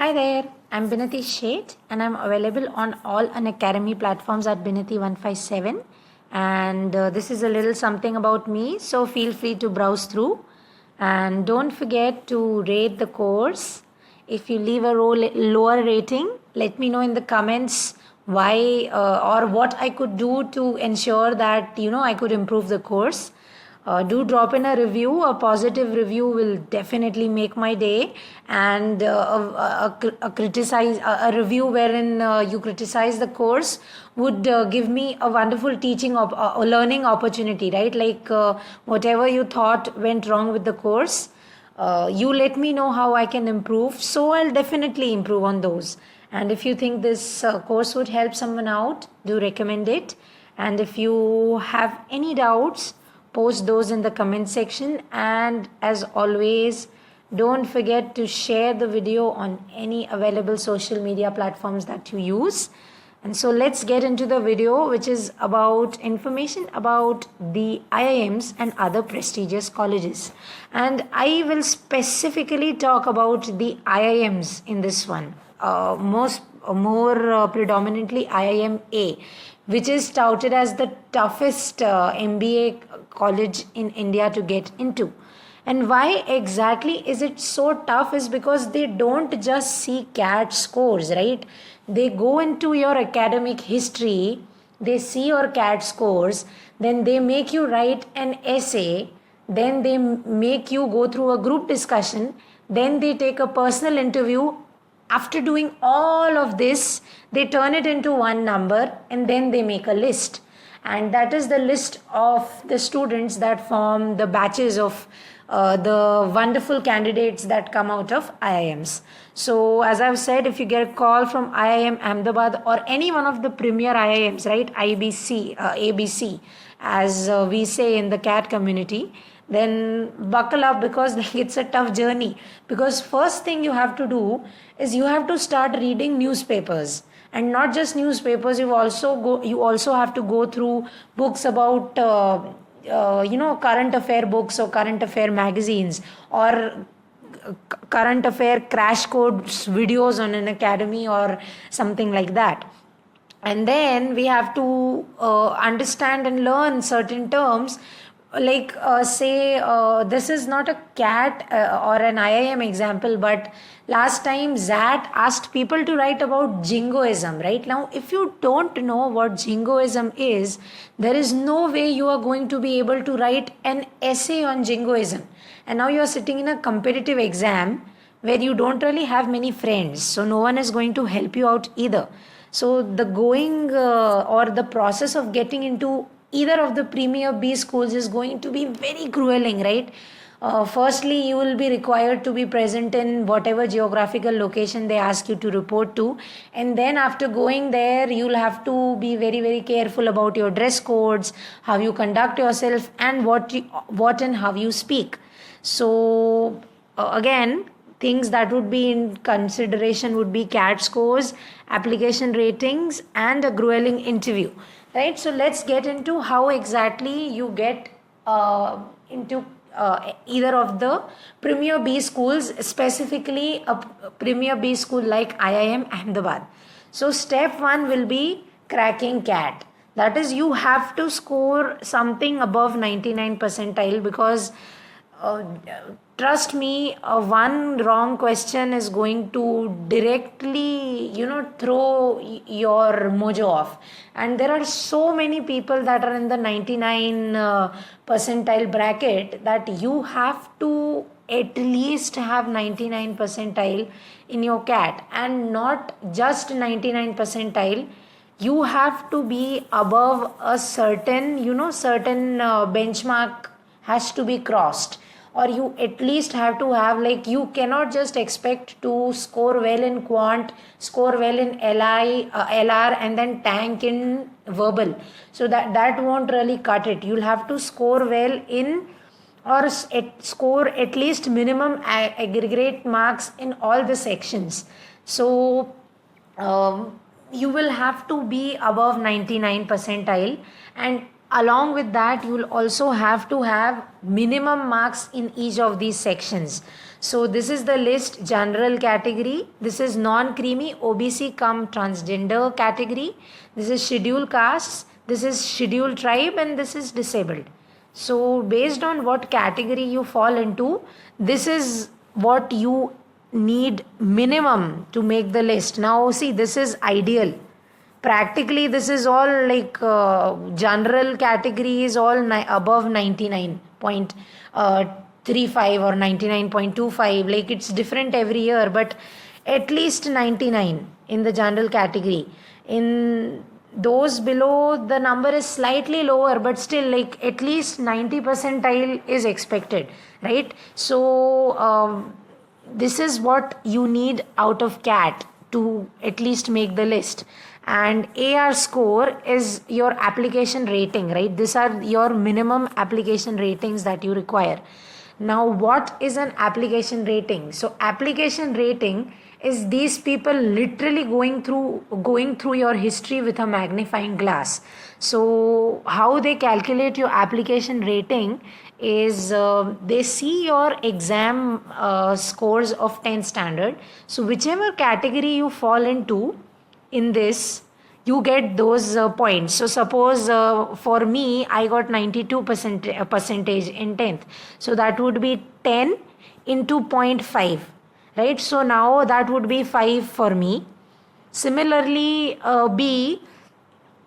Hi there, I'm Binati Sheth and I'm available on all Unacademy platforms at Binati157. And this is a little something about me, so feel free to browse through. And don't forget to rate the course. If you leave a lower rating, let me know in the comments why or what I could do to ensure that I could improve the course. Do drop in a review. A positive review will definitely make my day, and a review wherein you criticize the course would give me a wonderful learning opportunity, right? Like whatever you thought went wrong with the course, you let me know how I can improve. So I'll definitely improve on those. And if you think this course would help someone out, do recommend it. And if you have any doubts, post those in the comment section. And as always, don't forget to share the video on any available social media platforms that you use. And so let's get into the video, which is about information about the IIMs and other prestigious colleges. And I will specifically talk about the IIMs in this one, more predominantly IIM A, which is touted as the toughest MBA college in India to get into. And why exactly is it so tough is because they don't just see CAT scores, right? They go into your academic history, they see your CAT scores, then they make you write an essay, then they make you go through a group discussion, then they take a personal interview. After doing all of this, they turn it into one number and then they make a list. And that is the list of the students that form the batches of the wonderful candidates that come out of IIMs. So, as I've said, if you get a call from IIM Ahmedabad or any one of the premier IIMs, right, IBC, ABC, as we say in the CAT community, then buckle up because it's a tough journey. Because first thing you have to do is you have to start reading newspapers, and not just newspapers. You also have to go through books about current affair books or current affair magazines or current affair crash course videos on an academy or something like that. And then we have to understand and learn certain terms, like say this is not a CAT or an IIM example, but last time ZAT asked people to write about jingoism. Right now, if you don't know what jingoism is, there is no way you are going to be able to write an essay on jingoism. And now you are sitting in a competitive exam where you don't really have many friends, so no one is going to help you out either. So the going or the process of getting into either of the premier B schools is going to be very grueling, right? Firstly, you will be required to be present in whatever geographical location they ask you to report to. And then after going there, you'll have to be very, very careful about your dress codes, how you conduct yourself, and what and how you speak. So, again, things that would be in consideration would be CAT scores, application ratings, and a grueling interview. Right, so let's get into how exactly you get into either of the premier B schools, specifically a premier B school like IIM Ahmedabad. So step 1 will be cracking CAT. That is, you have to score something above 99 percentile, because trust me, one wrong question is going to directly throw your mojo off. And there are so many people that are in the 99 percentile bracket that you have to at least have 99 percentile in your CAT, and not just 99 percentile. You have to be above a certain benchmark has to be crossed, or you at least have to have, like, you cannot just expect to score well in quant, score well in LR, and then tank in verbal. So that won't really cut it. You'll have to score well in, or score at least minimum aggregate marks in all the sections. So you will have to be above 99 percentile, and along with that you will also have to have minimum marks in each of these sections. So this is the list: general category, this is non-creamy, OBC cum transgender category, this is scheduled castes, this is scheduled tribe, and this is disabled. So based on what category you fall into, this is what you need minimum to make the list. Now see, this is ideal. Practically this is all like general category is all above 99.35 or 99.25, like it's different every year, but at least 99 in the general category. In those below, the number is slightly lower, but still like at least 90 percentile is expected, right? So this is what you need out of CAT to at least make the list. And AR score is your application rating, right? These are your minimum application ratings that you require. Now what is an application rating? So application rating is these people literally going through your history with a magnifying glass. So how they calculate your application rating is they see your exam scores of 10 standard. So whichever category you fall into in this, you get those points. So suppose for me I got 92% percentage in 10th, so that would be 10 into 0.5, right? So now that would be 5 for me. Similarly B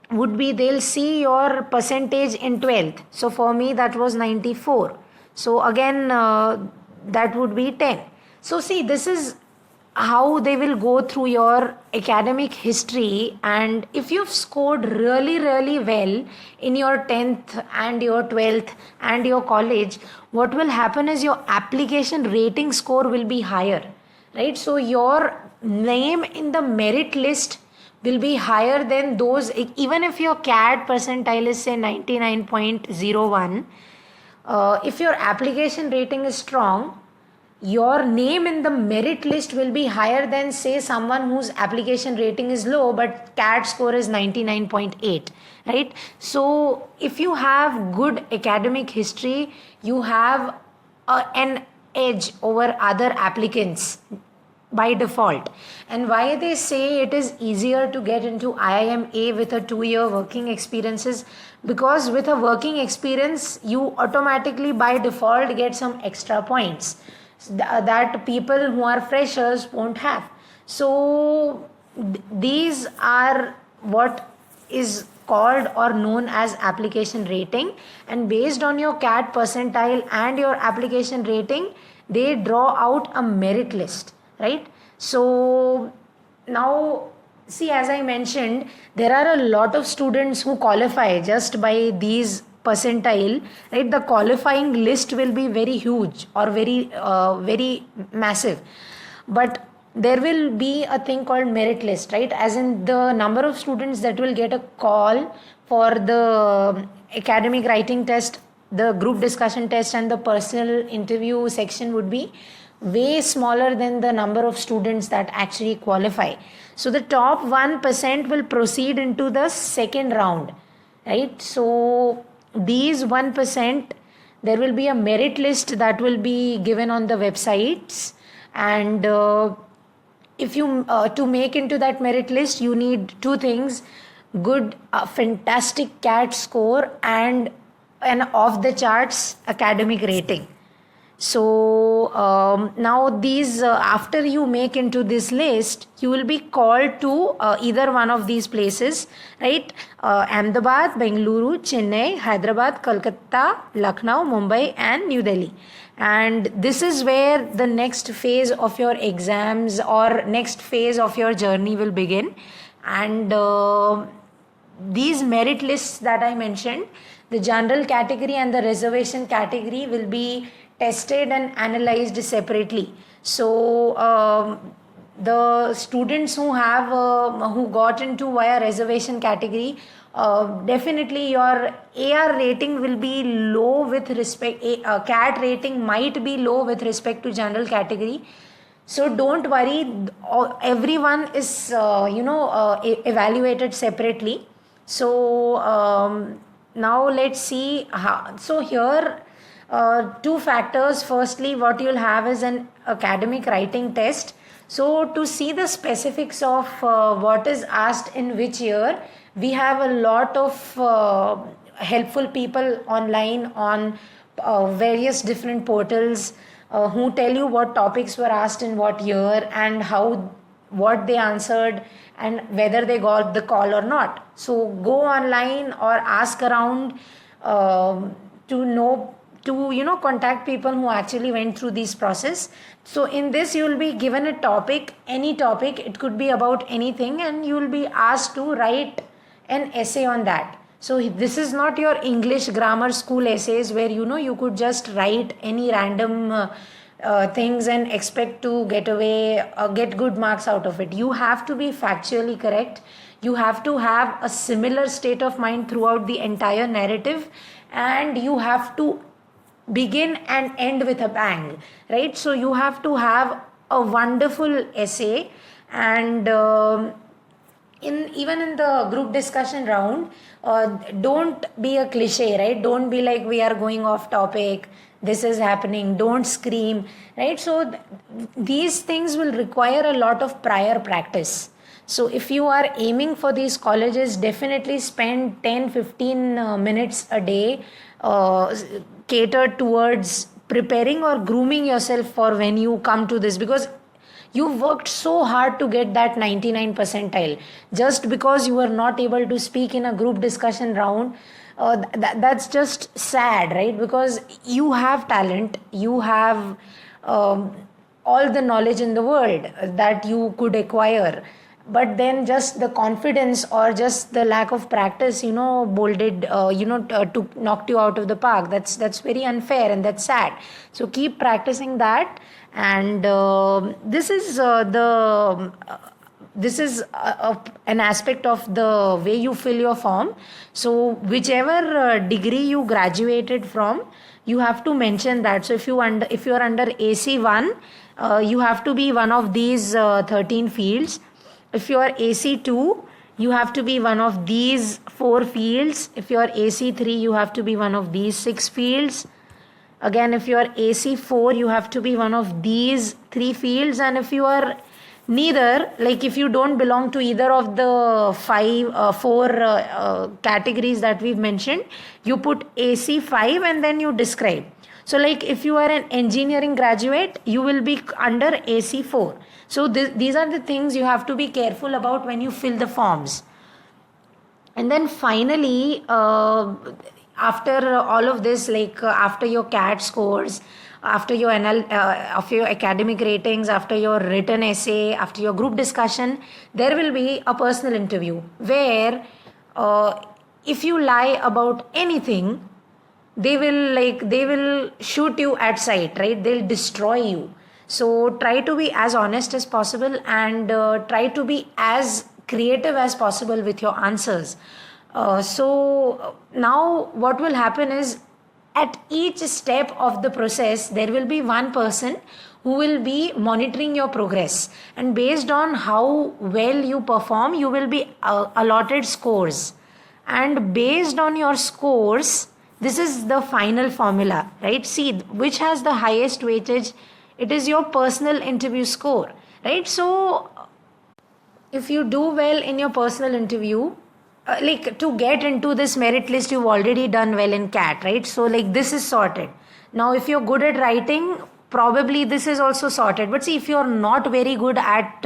would be, they'll see your percentage in 12th. So for me that was 94, so again that would be 10. So see, this is how they will go through your academic history. And if you've scored really well in your 10th and your 12th and your college, what will happen is your application rating score will be higher, right? So your name in the merit list will be higher than those. Even if your CAT percentile is say 99.01, if your application rating is strong, your name in the merit list will be higher than say someone whose application rating is low but CAT score is 99.8, right? So if you have good academic history, you have an edge over other applicants by default. And why they say it is easier to get into IIMA with a 2-year working experiences, because with a working experience you automatically by default get some extra points that people who are freshers won't have. So these are what is called or known as application rating, and based on your CAT percentile and your application rating, they draw out a merit list, right? So now see, as I mentioned, there are a lot of students who qualify just by these percentile, right? The qualifying list will be very huge or very massive, but there will be a thing called merit list, right? As in the number of students that will get a call for the academic writing test, the group discussion test, and the personal interview section would be way smaller than the number of students that actually qualify. So the top 1% will proceed into the second round, right? So these 1%, there will be a merit list that will be given on the websites, and if you to make into that merit list, you need two things: good fantastic CAT score and an off the charts academic rating. So now these after you make into this list, you will be called to either one of these places, right? Ahmedabad, Bengaluru, Chennai, Hyderabad, Kolkata, Lucknow, Mumbai, and New Delhi. And this is where the next phase of your exams or next phase of your journey will begin. And these merit lists that I mentioned, the general category and the reservation category, will be tested and analyzed separately. So the students who have who got into via reservation category, definitely your AR rating will be low with respect, CAT rating might be low with respect to general category. So don't worry, everyone is evaluated separately. So now let's see how. So here two factors. Firstly, what you'll have is an academic writing test. So to see the specifics of what is asked in which year, we have a lot of helpful people online on various different portals who tell you what topics were asked in what year and what they answered and whether they got the call or not. So go online or ask around to know, to contact people who actually went through this process. So in this you will be given a topic, any topic, it could be about anything, and you will be asked to write an essay on that. So this is not your English grammar school essays where you could just write any random things and expect to get good marks out of it. You have to be factually correct. You have to have a similar state of mind throughout the entire narrative, and you have to begin and end with a bang, right? So you have to have a wonderful essay, and even in the group discussion round, don't be a cliche, right? Don't be like, we are going off topic, this is happening, don't scream, right? So these things will require a lot of prior practice. So if you are aiming for these colleges, definitely spend 10-15 minutes a day catered towards preparing or grooming yourself for when you come to this, because you've worked so hard to get that 99 percentile. Just because you were not able to speak in a group discussion round, that's just sad, right? Because you have talent, you have all the knowledge in the world that you could acquire, but then just the confidence or just the lack of practice bolded to knocked you out of the park. That's very unfair and that's sad. So keep practicing that. And this is an aspect of the way you fill your form. So whichever degree you graduated from, you have to mention that. So if you are under AC1, you have to be one of these 13 fields. If you are AC2, you have to be one of these 4 fields. If you are AC3, you have to be one of these 6 fields. Again, if you are AC4, you have to be one of these 3 fields. And if you are neither, like if you don't belong to either of the 4 categories that we've mentioned, you put AC5 and then you describe. So like if you are an engineering graduate, you will be under AC4. So these are the things you have to be careful about when you fill the forms. And then finally, after all of this, like after your CAT scores, after your academic ratings, after your written essay, after your group discussion, there will be a personal interview where if you lie about anything, they will shoot you at sight, right? They'll destroy you. So try to be as honest as possible, and try to be as creative as possible with your answers. So now what will happen is, at each step of the process, there will be one person who will be monitoring your progress, and based on how well you perform, you will be allotted scores, and based on your scores, this is the final formula, right? See, which has the highest weightage? It is your personal interview score, right? So if you do well in your personal interview, like to get into this merit list, you've already done well in CAT, right? So like this is sorted. Now if you're good at writing, probably this is also sorted. But see, if you're not very good at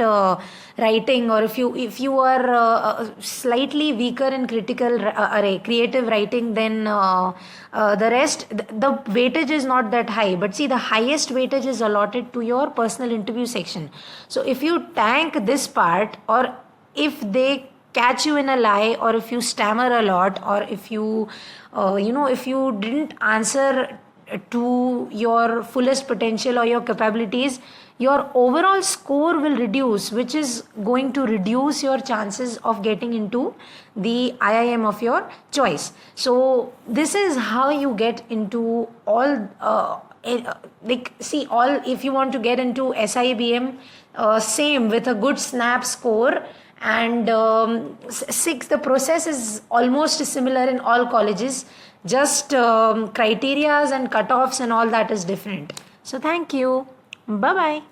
writing, or if you are slightly weaker in creative writing, then the rest, the weightage is not that high. But see, the highest weightage is allotted to your personal interview section. So if you tank this part, or if they catch you in a lie, or if you stammer a lot, or if you if you didn't answer to your fullest potential or your capabilities, your overall score will reduce, which is going to reduce your chances of getting into the IIM of your choice. So this is how you get into all if you want to get into SIBM, same with a good snap score. And the process is almost similar in all colleges. just criterias and cutoffs and all that is different. So thank you. Bye bye.